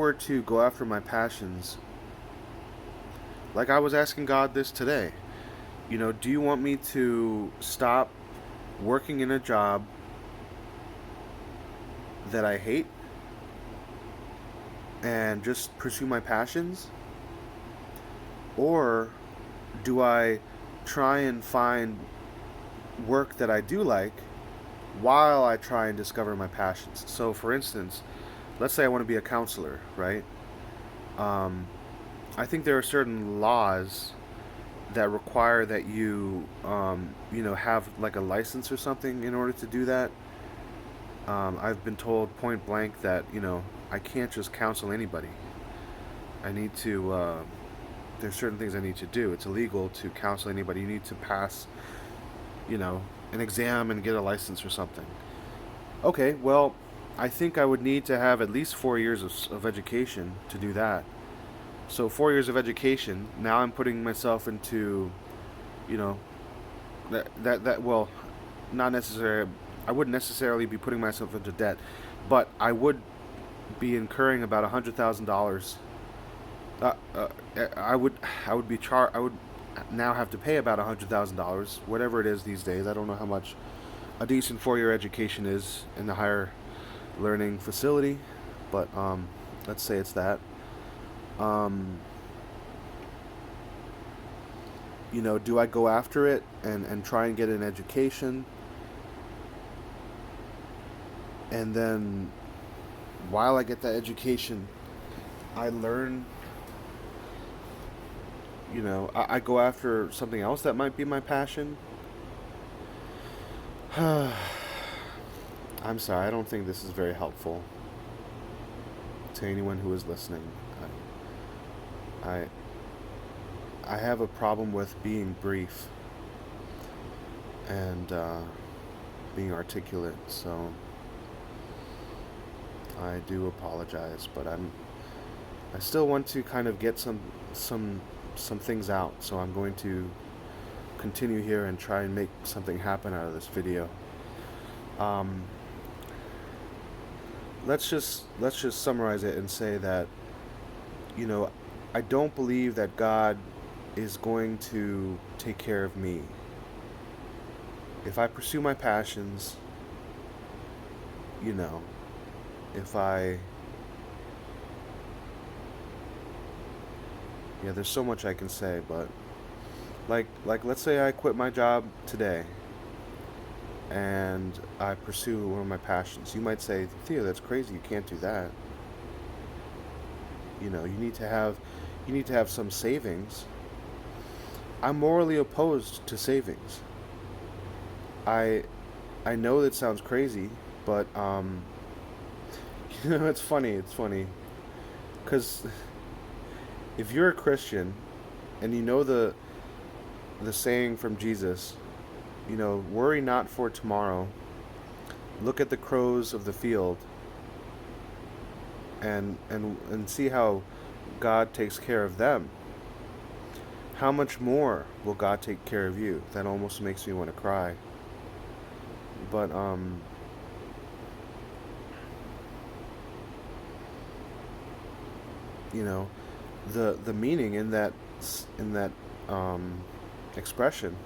were to go after my passions, like I was asking God this today, do you want me to stop working in a job that I hate and just pursue my passions? Or do I try and find work that I do like while I try and discover my passions? So, for instance, let's say I want to be a counselor, right? Um, I think there are certain laws that require that you have like a license or something in order to do that. I've been told point blank that I can't just counsel anybody. I need to. There's certain things I need to do. It's illegal to counsel anybody. You need to pass, you know, an exam and get a license or something. Okay, well, I think I would need to have at least 4 years of education to do that. So 4 years of education. Now I'm putting myself into, you know, well, not necessarily. I wouldn't necessarily be putting myself into debt, but I would be incurring about $100,000. Uh, uh, I would I would now have to pay about $100,000, whatever it is these days. I don't know how much a decent 4 year education is in the higher learning facility, but let's say it's that. Um, do I go after it and try and get an education, and then while I get that education, I learn. I go after something else that might be my passion. I'm sorry, I don't think this is very helpful to anyone who is listening. I I have a problem with being brief and being articulate, so I do apologize, but I still want to kind of get some things out, so I'm going to continue here and try and make something happen out of this video. Um, let's just summarize it and say that you know I don't believe that God is going to take care of me if I pursue my passions. You know, if I yeah, there's so much I can say, but like let's say I quit my job today and I pursue one of my passions. You might say, Theo, that's crazy. You can't do that. You need to have some savings. I'm morally opposed to savings. I I know that sounds crazy, but it's funny. It's funny because if you're a Christian and you know the saying from Jesus, worry not for tomorrow. Look at the crows of the field and see how God takes care of them. How much more will God take care of you? That almost makes me want to cry. But you know, the meaning in that um, expression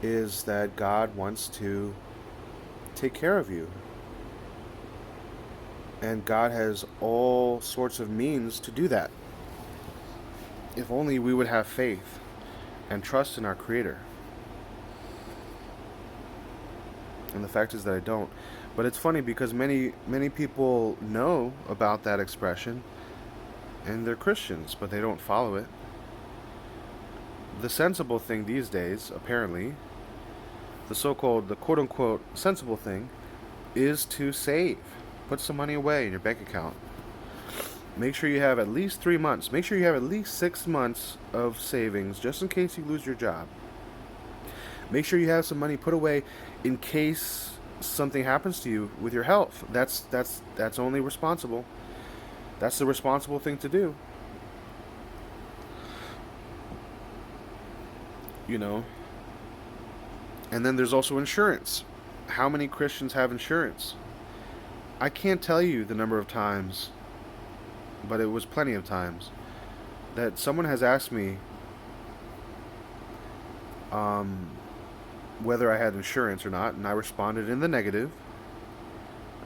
is that God wants to take care of you, and God has all sorts of means to do that. If only we would have faith and trust in our Creator. And the fact is that I don't. But it's funny because many people know about that expression and they're Christians, but they don't follow it. The sensible thing these days, apparently, the quote unquote sensible thing, is to save. Put some money away in your bank account. Make sure you have at least 3 months. Make sure you have at least 6 months of savings just in case you lose your job. Make sure you have some money put away in case something happens to you with your health. That's only responsible. That's the responsible thing to do. You know. And then there's also insurance. How many Christians have insurance? I can't tell you the number of times but it was plenty of times that someone has asked me um, whether I had insurance or not, and I responded in the negative.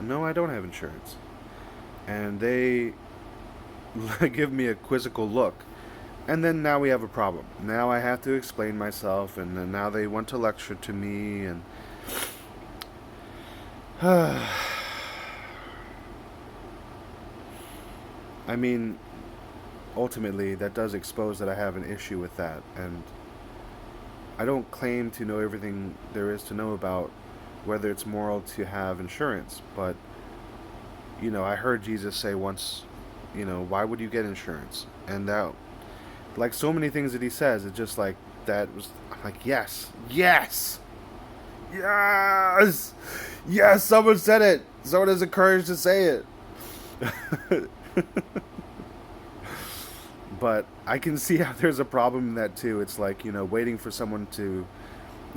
No, I don't have insurance. And they give me a quizzical look. And then now we have a problem. Now I have to explain myself, and then now they want to lecture to me, and I mean, ultimately, that does expose that I have an issue with that, and I don't claim to know everything there is to know about whether it's moral to have insurance, but I heard Jesus say once, why would you get insurance? And that, like so many things that he says, it's just like that was. I'm like, yes, yes, yes, yes. Someone said it. Someone has the courage to say it. But I can see how there's a problem in that too. It's like waiting for someone to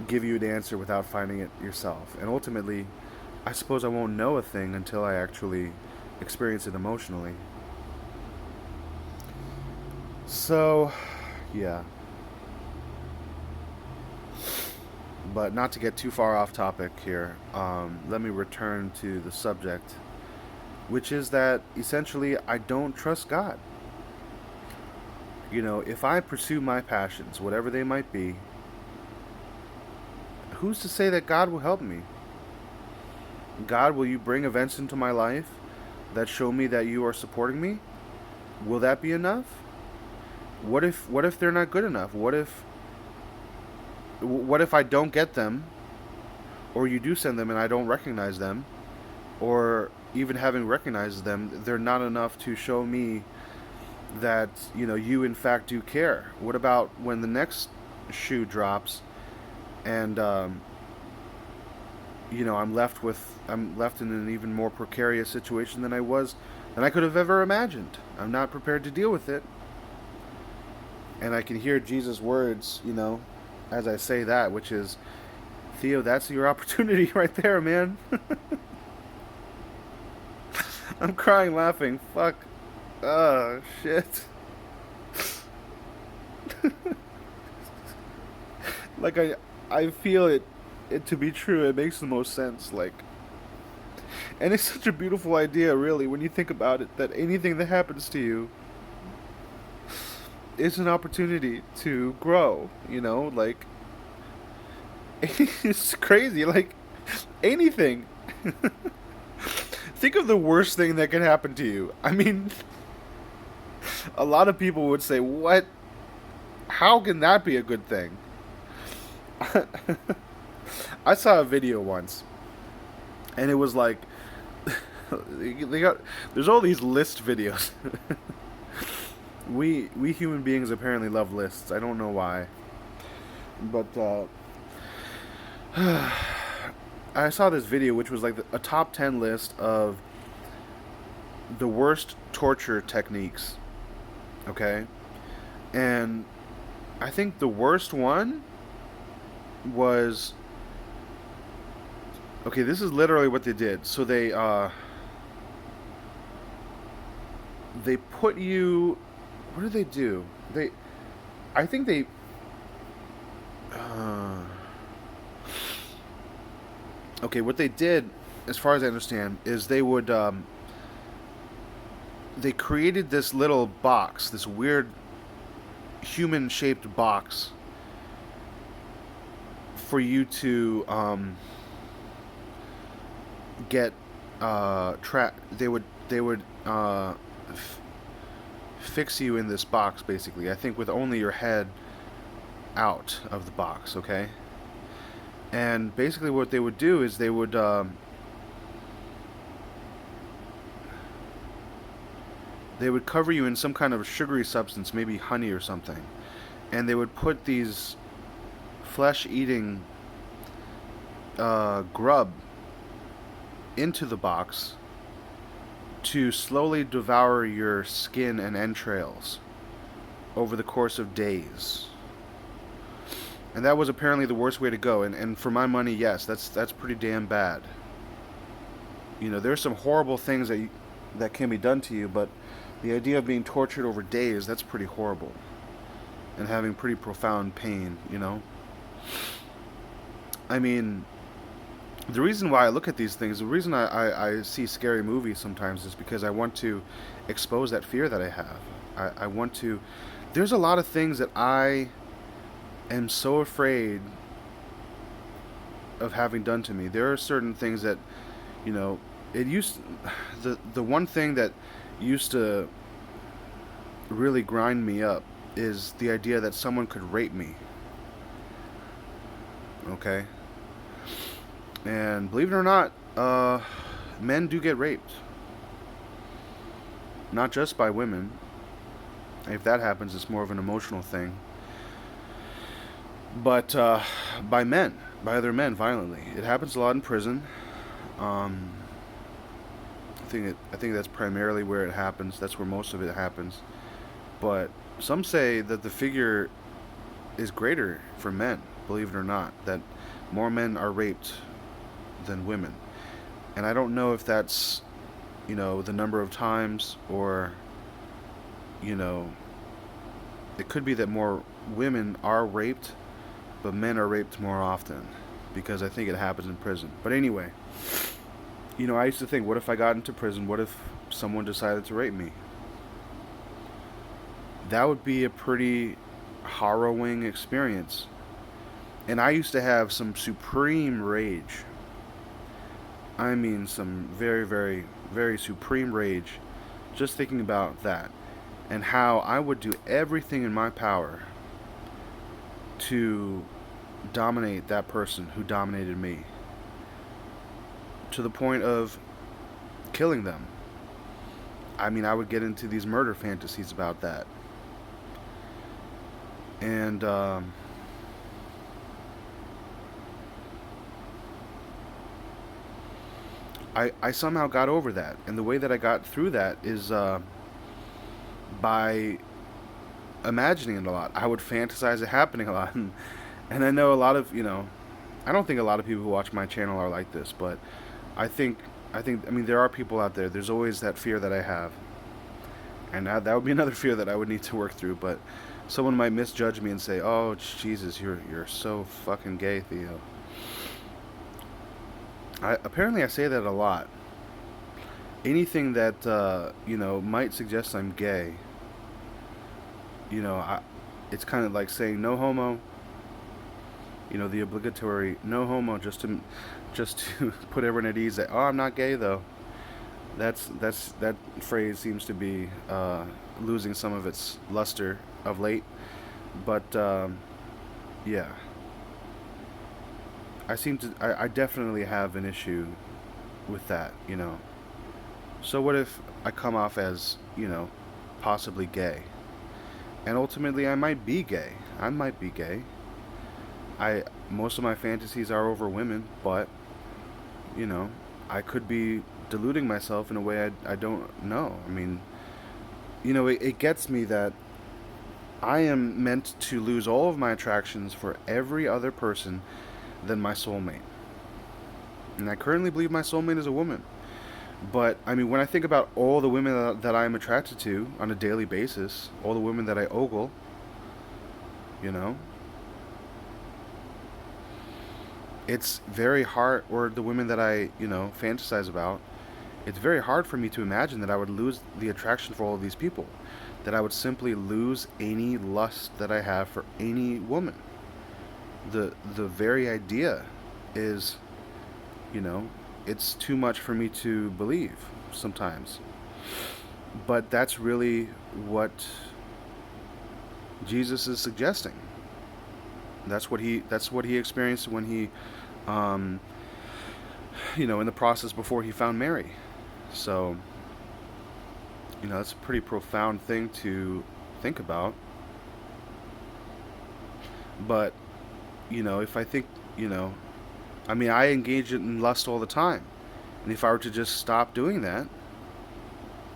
give you an answer without finding it yourself, and ultimately, I suppose I won't know a thing until I actually experience it emotionally. So, yeah. But not to get too far off topic here, let me return to the subject, which is that essentially I don't trust God. If I pursue my passions, whatever they might be, who's to say that God will help me? God, will you bring events into my life that show me that you are supporting me? Will that be enough? What if they're not good enough? What if I don't get them, or you do send them and I don't recognize them, or even having recognized them, they're not enough to show me that you in fact do care? What about when the next shoe drops, and I'm left in an even more precarious situation than I could have ever imagined. I'm not prepared to deal with it, and I can hear Jesus' words, as I say that, which is, Theo, that's your opportunity right there, man. I'm crying laughing. Fuck. Oh, shit. Like, I feel it to be true. It makes the most sense. Like, and it's such a beautiful idea, really, when you think about it, that anything that happens to you is an opportunity to grow, like, it's crazy, like, anything. Think of the worst thing that can happen to you. I mean, a lot of people would say, what? How can that be a good thing? I saw a video once, and it was like, they got, there's all these list videos. We human beings apparently love lists. I don't know why, but I saw this video which was like a top 10 list of the worst torture techniques. Okay, and I think the worst one was, okay. This is literally what they did. So they put you. What did they do? I think they. Uh, okay, what they did, as far as I understand, is they created this little box, this weird human-shaped box for you to get They would fix you in this box, basically. I think with only your head out of the box. Okay, and basically what they would do is they would cover you in some kind of sugary substance, maybe honey or something, and they would put these flesh-eating grub into the box to slowly devour your skin and entrails over the course of days. And that was apparently the worst way to go. And for my money, yes, that's pretty damn bad. There's some horrible things that can be done to you, but The idea of being tortured over days, that's pretty horrible. And having pretty profound pain, you know? I mean, the reason why I look at these things, the reason I see scary movies sometimes is because I want to expose that fear that I have. I want to. There's a lot of things that I am so afraid of having done to me. There are certain things that, you know, it used. The one thing that used to really grind me up is the idea that someone could rape me. Okay? And believe it or not, men do get raped. Not just by women. If that happens, it's more of an emotional thing. But by men, by other men, violently. It happens a lot in prison. Um, I think that's primarily where it happens. That's where most of it happens. But some say that the figure is greater for men. Believe it or not, that more men are raped than women. And I don't know if that's, the number of times, or, you know, it could be that more women are raped, but men are raped more often, because I think it happens in prison. But anyway, I used to think, what if I got into prison? What if someone decided to rape me? That would be a pretty harrowing experience. And I used to have some supreme rage. I mean, some very, very, very supreme rage just thinking about that, and how I would do everything in my power to dominate that person who dominated me, to the point of killing them. I mean, I would get into these murder fantasies about that. And I somehow got over that. And the way that I got through that is by imagining it a lot. I would fantasize it happening a lot. And I know a lot of, I don't think a lot of people who watch my channel are like this, but I think, I mean, there are people out there. There's always that fear that I have. And that would be another fear that I would need to work through. But someone might misjudge me and say, "Oh, Jesus, you're so fucking gay, Theo." Apparently I say that a lot. Anything that might suggest I'm gay, it's kind of like saying no homo. The obligatory no homo, just to put everyone at ease that, oh, I'm not gay though. That phrase seems to be losing some of its luster of late. But yeah, I definitely have an issue with that. So what if I come off as, possibly gay? And ultimately I might be gay. I might be gay. Most of my fantasies are over women, but, you know, I could be deluding myself in a way I don't know. I mean, it gets me that I am meant to lose all of my attractions for every other person than my soulmate. And I currently believe my soulmate is a woman. But, I mean, when I think about all the women that I'm attracted to on a daily basis, all the women that I ogle, you know, it's very hard, or the women that I, fantasize about, it's very hard for me to imagine that I would lose the attraction for all of these people. That I would simply lose any lust that I have for any woman. The very idea is, you know, it's too much for me to believe sometimes. But that's really what Jesus is suggesting. That's what he experienced when he, um, in the process before he found Mary. So, that's a pretty profound thing to think about. But, if I think, I mean, I engage in lust all the time. And if I were to just stop doing that,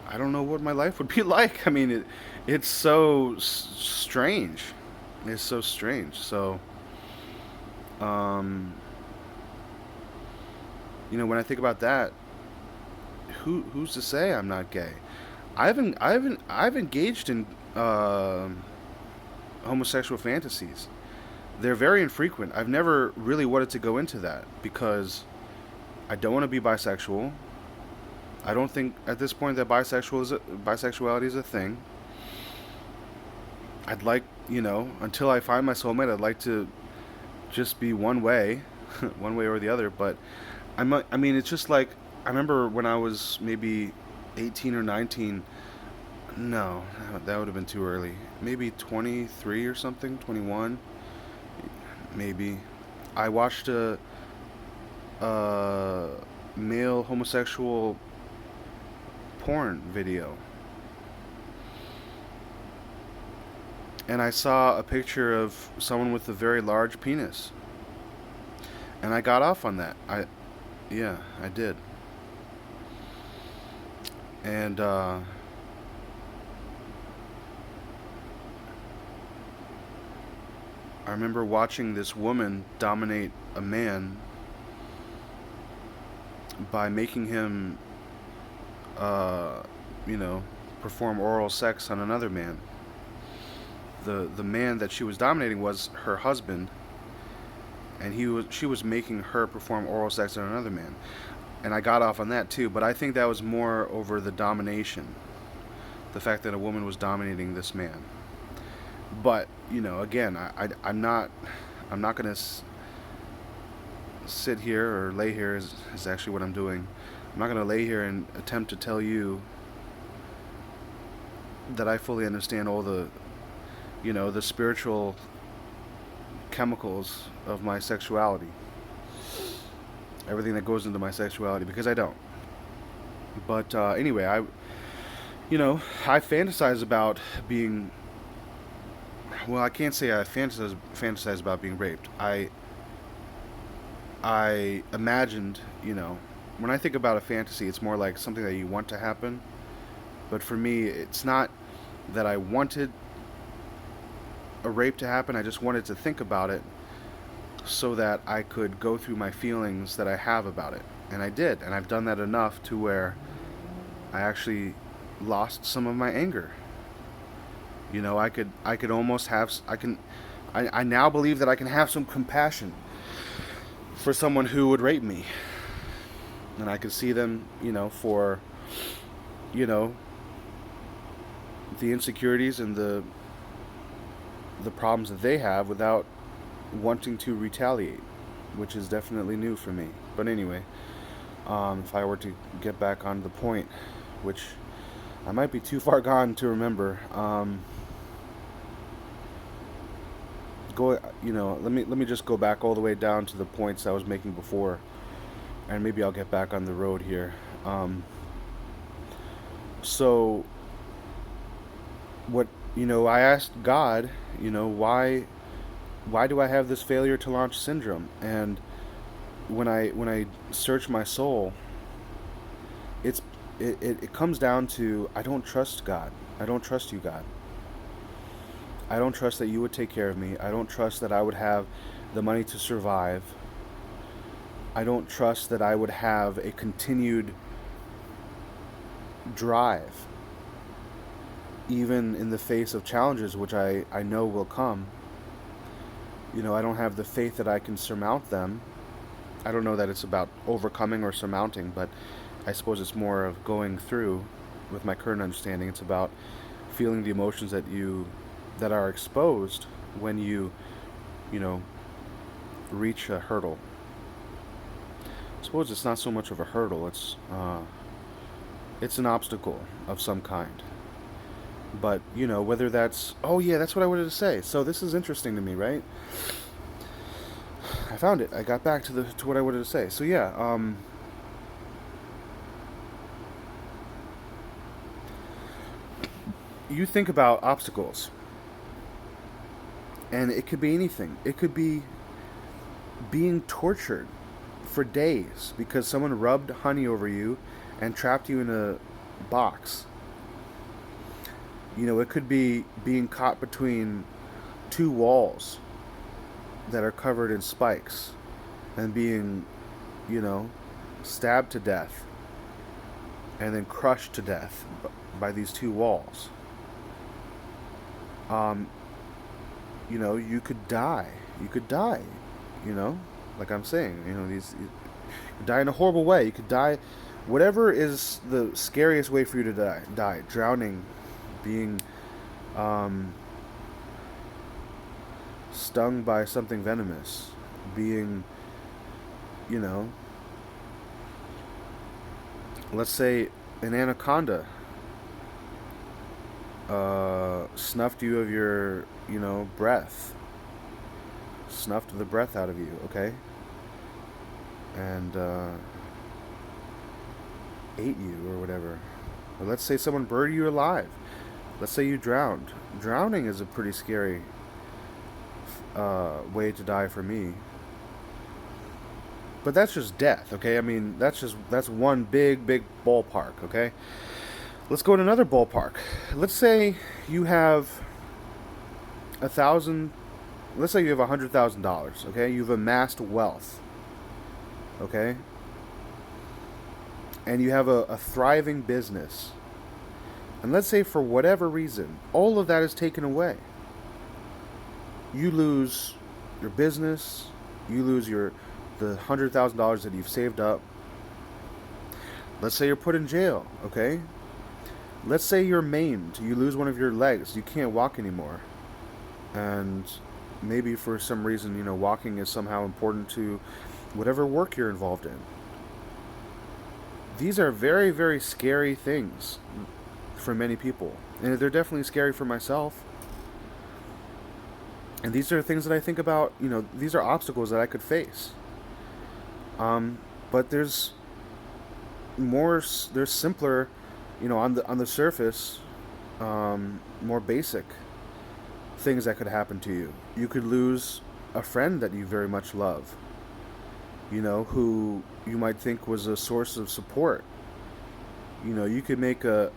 I don't know what my life would be like. I mean, it's so strange. It's so strange. So, um, when I think about that, who's to say I'm not gay? I've engaged in homosexual fantasies. They're very infrequent. I've never really wanted to go into that because I don't want to be bisexual. I don't think at this point that bisexuality is a thing. I'd like, until I find my soulmate, I'd like to just be one way, one way or the other. But I mean, it's just like I remember when I was maybe 18 or 19. No, that would have been too early. Maybe 23 or something, 21, maybe. I watched a male homosexual porn video, and I saw a picture of someone with a very large penis, and I got off on that. Yeah, I did, and I remember watching this woman dominate a man by making him, uh, you know, perform oral sex on another man. The man that she was dominating was her husband, and she was making her perform oral sex on another man. And I got off on that too, but I think that was more over the domination, the fact that a woman was dominating this man. But again, I'm not gonna sit here or lay here is actually what I'm doing. I'm not gonna lay here and attempt to tell you that I fully understand all the spiritual chemicals of my sexuality, everything that goes into my sexuality, because I don't. But anyway, I fantasize about being. Well, I can't say I fantasize about being raped. I imagined, when I think about a fantasy, it's more like something that you want to happen. But for me, it's not that I wanted a rape to happen. I just wanted to think about it so that I could go through my feelings that I have about it. And I did, and I've done that enough to where I actually lost some of my anger. I could almost have I now believe that I can have some compassion for someone who would rape me, and I could see them, for you know the insecurities and the problems that they have without wanting to retaliate, which is definitely new for me. But anyway, if I were to get back on the point, which I might be too far gone to remember, let me just go back all the way down to the points I was making before, and maybe I'll get back on the road here. So what I asked God, why do I have this failure to launch syndrome? And when I search my soul, it comes down to I don't trust God. I don't trust you, God. I don't trust that you would take care of me. I don't trust that I would have the money to survive. I don't trust that I would have a continued drive, even in the face of challenges, which I know will come. I don't have the faith that I can surmount them. I don't know that it's about overcoming or surmounting, but I suppose it's more of going through. With my current understanding, it's about feeling the emotions that are exposed when you know, reach a hurdle. I suppose it's not so much of a hurdle. It's an obstacle of some kind. But whether that's that's what I wanted to say. So this is interesting to me, right? I found it. I got back to what I wanted to say. So yeah, you think about obstacles, and it could be anything. It could be being tortured for days because someone rubbed honey over you and trapped you in a box. It could be being caught between two walls that are covered in spikes and being, you know, stabbed to death and then crushed to death by these two walls, um, you could die. You could die. You know, like I'm saying, you could die in a horrible way. You could die, whatever is the scariest way for you to die. Die, drowning, being um, stung by something venomous, being, you know, let's say an anaconda snuffed you of your, breath, snuffed the breath out of you, okay, and ate you or whatever. Or let's say someone buried you alive. Let's say you drowned. Drowning is a pretty scary way to die for me. But that's just death, okay? I mean, that's one big ballpark, okay? Let's go to another ballpark. Let's say you have a thousand. Let's say you have $100,000, okay? You've amassed wealth, okay? And you have a thriving business. And let's say for whatever reason, all of that is taken away. You lose your business. You lose the $100,000 that you've saved up. Let's say you're put in jail, okay? Let's say you're maimed. You lose one of your legs. You can't walk anymore. And maybe for some reason, walking is somehow important to whatever work you're involved in. These are very, very scary things for many people. And they're definitely scary for myself. And these are things that I think about, these are obstacles that I could face. But there's simpler, on the surface, more basic things that could happen to you. You could lose a friend that you very much love, who you might think was a source of support. You could make an